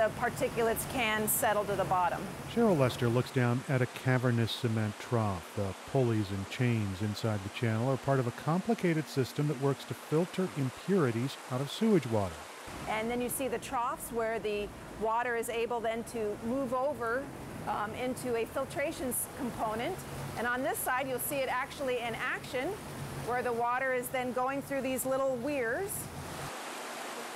the particulates can settle to the bottom. Cheryl Lester looks down at a cavernous cement trough. The pulleys and chains inside the channel are part of a complicated system that works to filter impurities out of sewage water. And then you see the troughs where the water is able then to move over into a filtration component. And on this side, you'll see it actually in action, where the water is then going through these little weirs.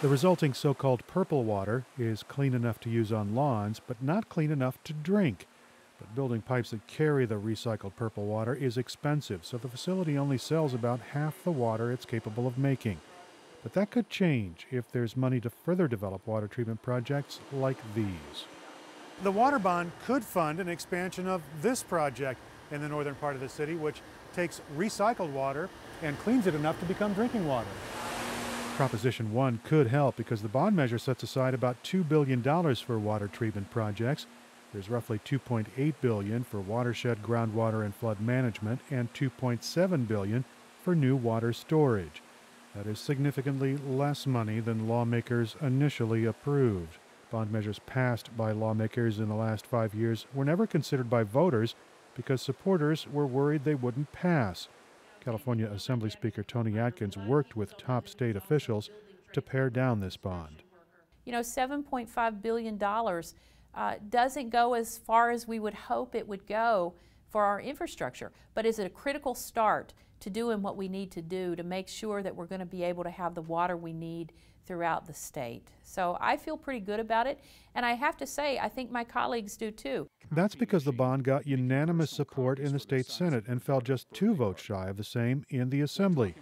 The resulting so-called purple water is clean enough to use on lawns, but not clean enough to drink. But building pipes that carry the recycled purple water is expensive, so the facility only sells about half the water it's capable of making. But that could change if there's money to further develop water treatment projects like these. The water bond could fund an expansion of this project in the northern part of the city, which takes recycled water and cleans it enough to become drinking water. Proposition 1 could help because the bond measure sets aside about $2 billion for water treatment projects. There's roughly $2.8 billion for watershed, groundwater, and flood management, and $2.7 billion for new water storage. That is significantly less money than lawmakers initially approved. Bond measures passed by lawmakers in the last 5 years were never considered by voters because supporters were worried they wouldn't pass. California Assembly Speaker Tony Atkins worked with top state officials to pare down this bond. You know, $7.5 billion doesn't go as far as we would hope it would go for our infrastructure, but is a critical start to doing what we need to do to make sure that we're going to be able to have the water we need throughout the state. So I feel pretty good about it, and I have to say, I think my colleagues do too. That's because the bond got unanimous support in the state Senate and fell just 2 votes shy of the same in the Assembly.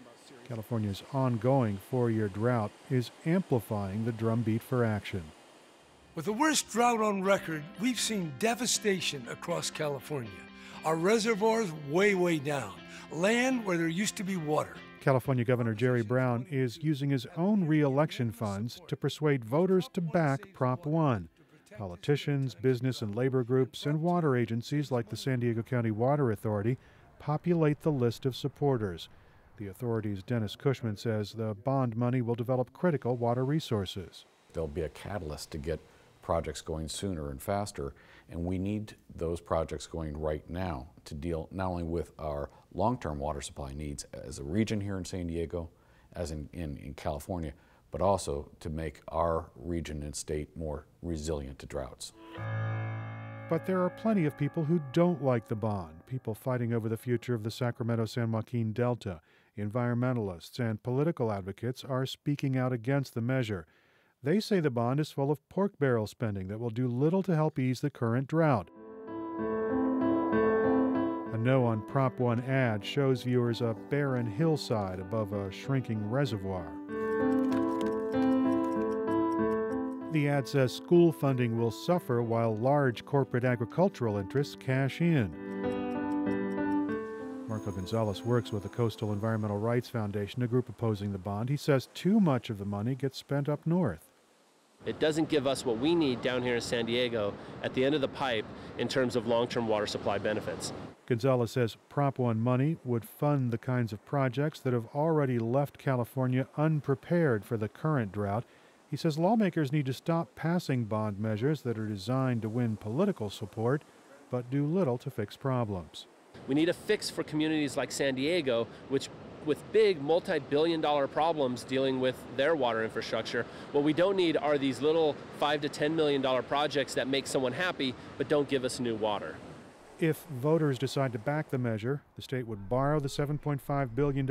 California's ongoing 4-year drought is amplifying the drumbeat for action. With the worst drought on record, we've seen devastation across California. Our reservoirs way down, land where there used to be water. California Governor Jerry Brown is using his own re-election funds to persuade voters to back Prop 1. Politicians, business and labor groups, and water agencies like the San Diego County Water Authority populate the list of supporters. The authority's Dennis Cushman says the bond money will develop critical water resources. There'll be a catalyst to get projects going sooner and faster, and we need those projects going right now to deal not only with our long-term water supply needs as a region here in San Diego, as in California, but also to make our region and state more resilient to droughts. But there are plenty of people who don't like the bond, people fighting over the future of the Sacramento-San Joaquin Delta. Environmentalists and political advocates are speaking out against the measure. They say the bond is full of pork barrel spending that will do little to help ease the current drought. A No on Prop 1 ad shows viewers a barren hillside above a shrinking reservoir. The ad says school funding will suffer while large corporate agricultural interests cash in. Marco Gonzalez works with the Coastal Environmental Rights Foundation, a group opposing the bond. He says too much of the money gets spent up north. It doesn't give us what we need down here in San Diego at the end of the pipe in terms of long-term water supply benefits. Gonzalez says Prop 1 money would fund the kinds of projects that have already left California unprepared for the current drought. He says lawmakers need to stop passing bond measures that are designed to win political support, but do little to fix problems. We need a fix for communities like San Diego, which with big multi-billion-dollar problems dealing with their water infrastructure. What we don't need are these little $5 to $10 million projects that make someone happy but don't give us new water. If voters decide to back the measure, the state would borrow the $7.5 billion,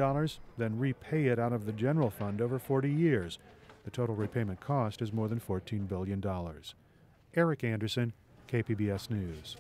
then repay it out of the general fund over 40 years. The total repayment cost is more than $14 billion. Erik Anderson, KPBS News.